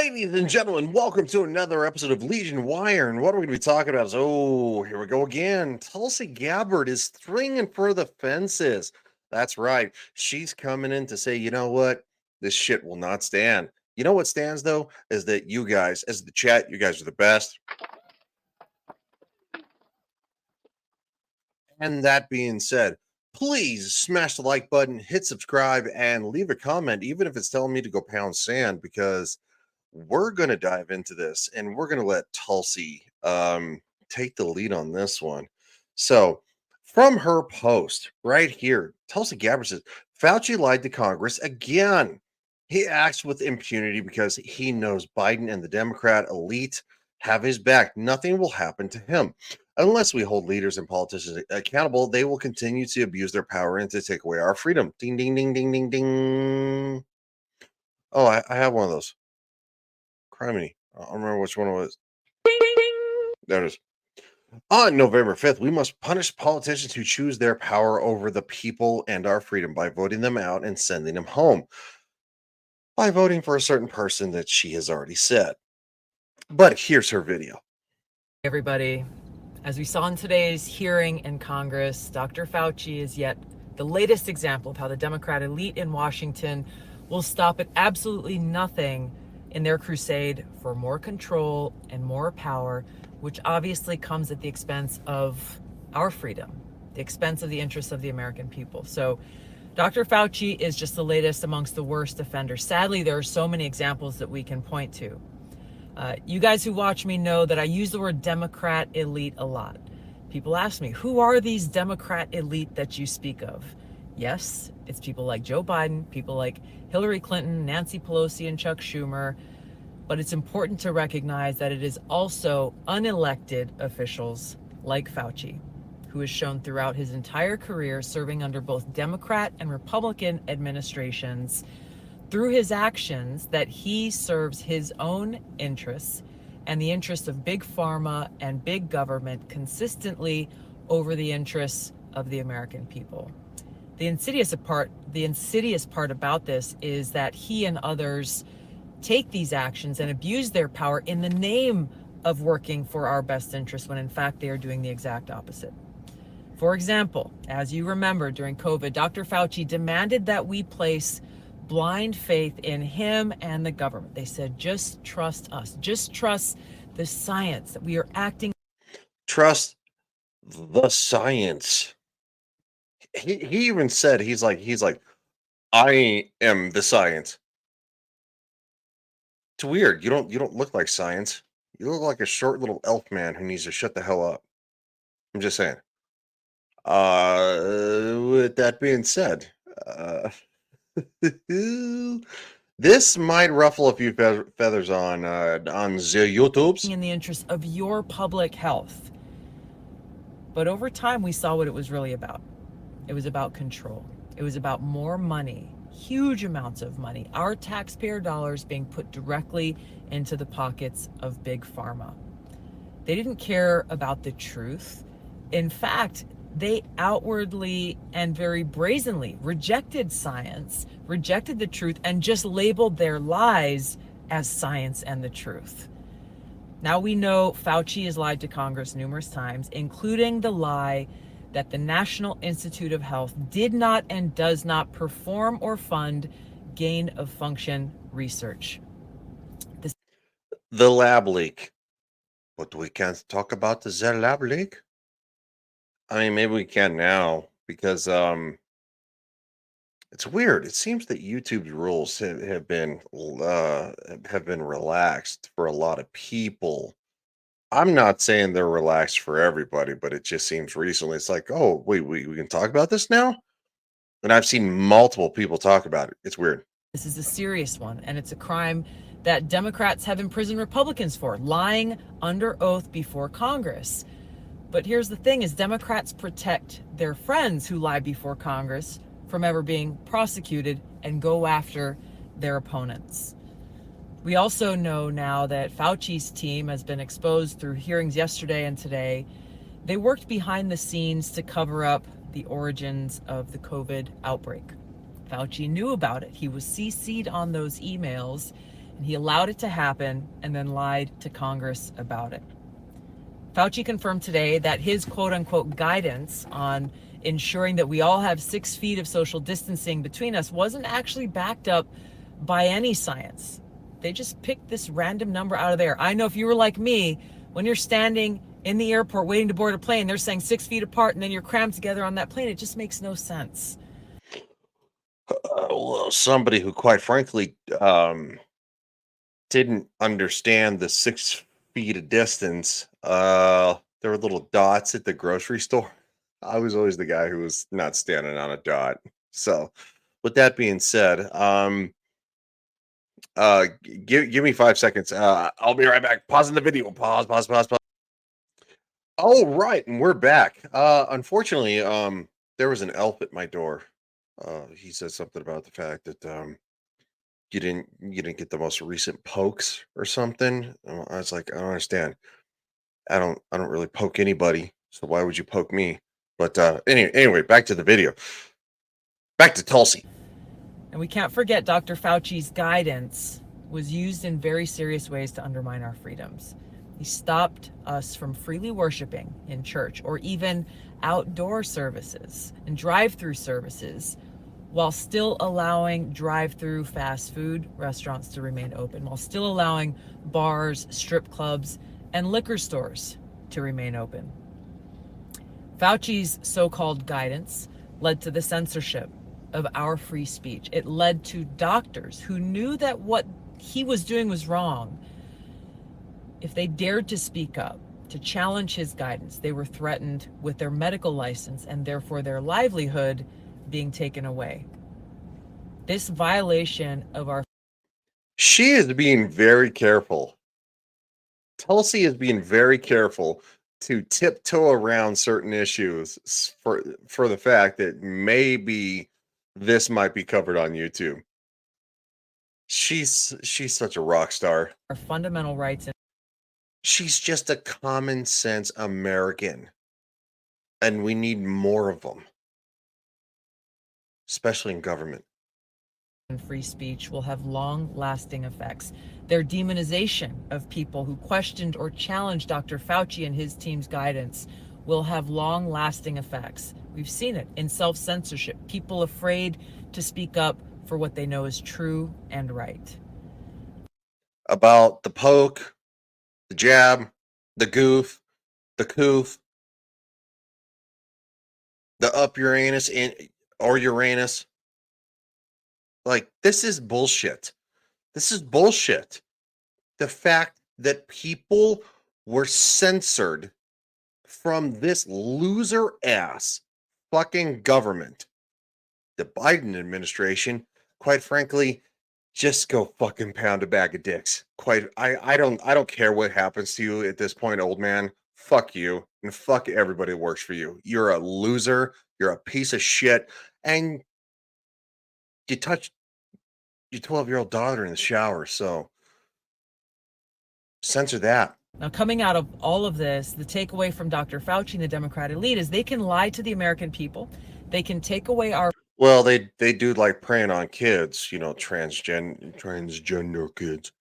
Ladies and gentlemen, welcome to another episode of Legion Wire. And what are we going to be talking about? Here we go again. Tulsi Gabbard is swinging for the fences. That's right. She's coming in to say, you know what? This shit will not stand. You know what stands, though, is that you guys, as the chat, you guys are the best. And that being said, please smash the like button, hit subscribe, and leave a comment, even if it's telling me to go pound sand, because we're going to dive into this and we're going to let Tulsi take the lead on this one. So, from her post right here, Tulsi Gabbard says Fauci lied to Congress again. He acts with impunity because he knows Biden and the Democrat elite have his back. Nothing will happen to him. Unless we hold leaders and politicians accountable, they will continue to abuse their power and to take away our freedom. Ding, ding, ding, ding, ding, ding. Oh, I have one of those. Criminy. I don't remember which one it was. There it is. On November 5th, we must punish politicians who choose their power over the people and our freedom by voting them out and sending them home. By voting for a certain person that she has already said. But here's her video. Everybody, as we saw in today's hearing in Congress, Dr. Fauci is yet the latest example of how the Democrat elite in Washington will stop at absolutely nothing in their crusade for more control and more power, which obviously comes at the expense of our freedom, the expense of the interests of the American people. So Dr. Fauci is just the latest amongst the worst offenders. Sadly, there are so many examples that we can point to. You guys who watch me know that I use the word Democrat elite a lot. People ask me, who are these Democrat elite that you speak of? Yes, it's people like Joe Biden, people like Hillary Clinton, Nancy Pelosi, and Chuck Schumer. But it's important to recognize that it is also unelected officials like Fauci, who has shown throughout his entire career serving under both Democrat and Republican administrations through his actions that he serves his own interests and the interests of big pharma and big government consistently over the interests of the American people. The insidious part about this is that he and others take these actions and abuse their power in the name of working for our best interests when in fact they are doing the exact opposite. For example, as you remember during COVID, Dr. Fauci demanded that we place blind faith in him and the government. They said, just trust us. Just trust the science that we are acting. Trust the science. He even said he's like, I am the science. It's weird. You don't look like science. You look like a short little elf man who needs to shut the hell up. I'm just saying. With that being said, this might ruffle a few feathers on the YouTubes. In the interest of your public health. But over time, we saw what it was really about. It was about control. It was about more money, huge amounts of money, our taxpayer dollars being put directly into the pockets of big pharma. They didn't care about the truth. In fact, they outwardly and very brazenly rejected science, rejected the truth, and just labeled their lies as science and the truth. Now we know Fauci has lied to Congress numerous times, including the lie that the National Institute of Health did not and does not perform or fund gain of function research. The lab leak. But we can't talk about the lab leak? I mean, maybe we can now because it's weird. It seems that YouTube's rules have been relaxed for a lot of people. I'm not saying they're relaxed for everybody, but it just seems recently it's like, oh, wait, we can talk about this now? And I've seen multiple people talk about it. It's weird. This is a serious one, and it's a crime that Democrats have imprisoned Republicans for, lying under oath before Congress. But here's the thing is Democrats protect their friends who lie before Congress from ever being prosecuted and go after their opponents. We also know now that Fauci's team has been exposed through hearings yesterday and today. They worked behind the scenes to cover up the origins of the COVID outbreak. Fauci knew about it. He was CC'd on those emails, He allowed it to happen and then lied to Congress about it. Fauci confirmed today that his quote-unquote guidance on ensuring that we all have 6 feet of social distancing between us wasn't actually backed up by any science. They just picked this random number out of there. I know if you were like me, when you're standing in the airport waiting to board a plane, they're saying 6 feet apart and then you're crammed together on that plane. It just makes no sense. Well, somebody who, quite frankly, didn't understand the 6 feet of distance. There were little dots at the grocery store. I was always the guy who was not standing on a dot. So, with that being said, give me 5 seconds. I'll be right back. Pausing the video. Pause. Oh, right, and we're back. Unfortunately, there was an elf at my door. He said something about the fact that you didn't get the most recent pokes or something. I was like, I don't understand. I don't really poke anybody, so why would you poke me? But anyway, back to the video. Back to Tulsi. And we can't forget Dr. Fauci's guidance was used in very serious ways to undermine our freedoms. He stopped us from freely worshiping in church or even outdoor services and drive-through services, while still allowing drive-through fast food restaurants to remain open, while still allowing bars, strip clubs, and liquor stores to remain open. Fauci's so-called guidance led to the censorship of our free speech. It led to doctors who knew that what he was doing was wrong. If they dared to speak up, to challenge his guidance, they were threatened with their medical license and therefore their livelihood being taken away. This violation of our... She is being very careful. Tulsi is being very careful to tiptoe around certain issues for the fact that maybe this might be covered on YouTube. She's such a rock star. our fundamental rights. She's just a common sense American, and we need more of them, especially in government. And free speech will have long-lasting effects. Their demonization of people who questioned or challenged Dr. Fauci and his team's guidance will have long-lasting effects. We've seen it in self-censorship, people afraid to speak up for what they know is true and right. About the poke, the jab, the goof, the coof, the up Uranus or Uranus. Like, this is bullshit. This is bullshit. The fact that people were censored from this loser ass fucking government, the Biden administration, quite frankly, just go fucking pound a bag of dicks. I don't care what happens to you at this point, old man. Fuck you and fuck everybody that works for you. You're a loser. You're a piece of shit. And you touched your 12-year-old daughter in the shower, so censor that. Now, coming out of all of this, the takeaway from Dr. Fauci and the Democrat elite is they can lie to the American people. They can take away our... Well, they do like preying on kids, transgender kids,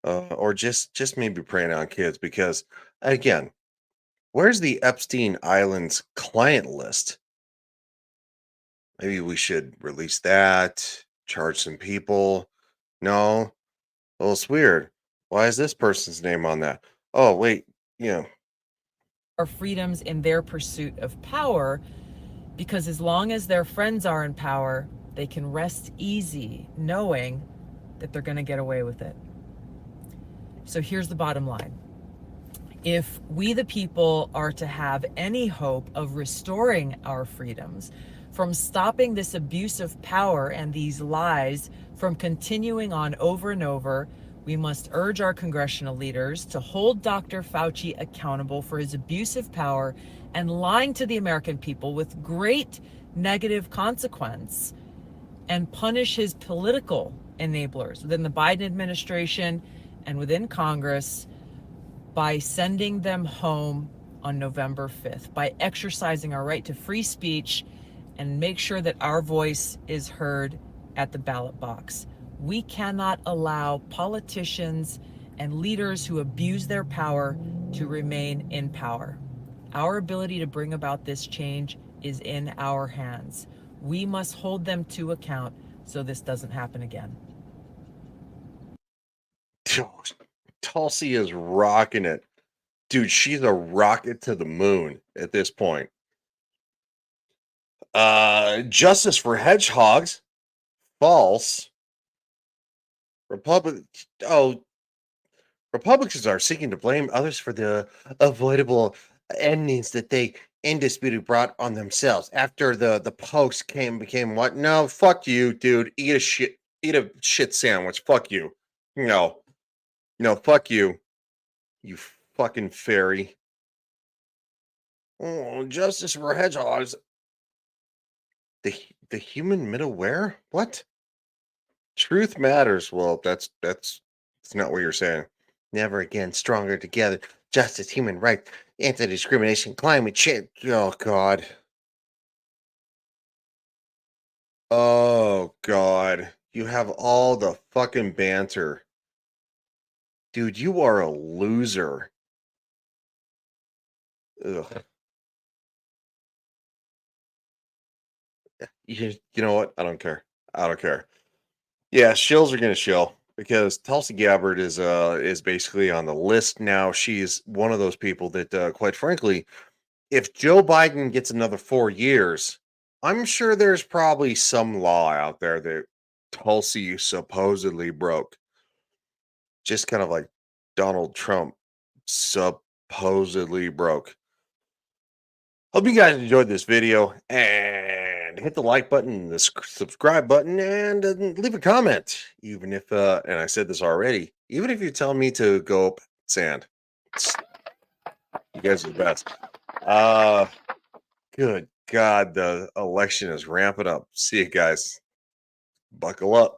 or just maybe preying on kids because, again, where's the Epstein Island's client list? Maybe we should release that, charge some people. No, well, it's weird. Why is this person's name on that? Oh, wait, our freedoms in their pursuit of power, because as long as their friends are in power, they can rest easy knowing that they're going to get away with it. So here's the bottom line. If we the people are to have any hope of restoring our freedoms, from stopping this abuse of power and these lies from continuing on over and over, we must urge our congressional leaders to hold Dr. Fauci accountable for his abuse of power and lying to the American people with great negative consequence, and punish his political enablers within the Biden administration and within Congress by sending them home on November 5th, by exercising our right to free speech and make sure that our voice is heard at the ballot box. We cannot allow politicians and leaders who abuse their power to remain in power. Our ability to bring about this change is in our hands. We must hold them to account so this doesn't happen again. Tulsi is rocking it. Dude, she's a rocket to the moon at this point. Justice for hedgehogs. False. Republic. Oh, Republicans are seeking to blame others for the avoidable endings that they indisputably brought on themselves. After the post became what? No, fuck you, dude. Eat a shit sandwich. Fuck you. No, no, fuck you. You fucking fairy. Oh, justice for hedgehogs. The human middleware? What? Truth matters. Well, that's not what you're saying. Never again. Stronger together. Justice, human rights, anti-discrimination, climate change. Oh God. Oh God. You have all the fucking banter. Dude, you are a loser. Ugh. You know what? I don't care. I don't care. Yeah, shills are gonna shill because Tulsi Gabbard is basically on the list now. She's one of those people that, quite frankly, if Joe Biden gets another 4 years, I'm sure there's probably some law out there that Tulsi supposedly broke, just kind of like Donald Trump supposedly broke. Hope you guys enjoyed this video and hit the like button, the subscribe button, and leave a comment. Even if, and I said this already, even if you tell me to go up sand, you guys are the best. Good God, the election is ramping up. See you guys. Buckle up.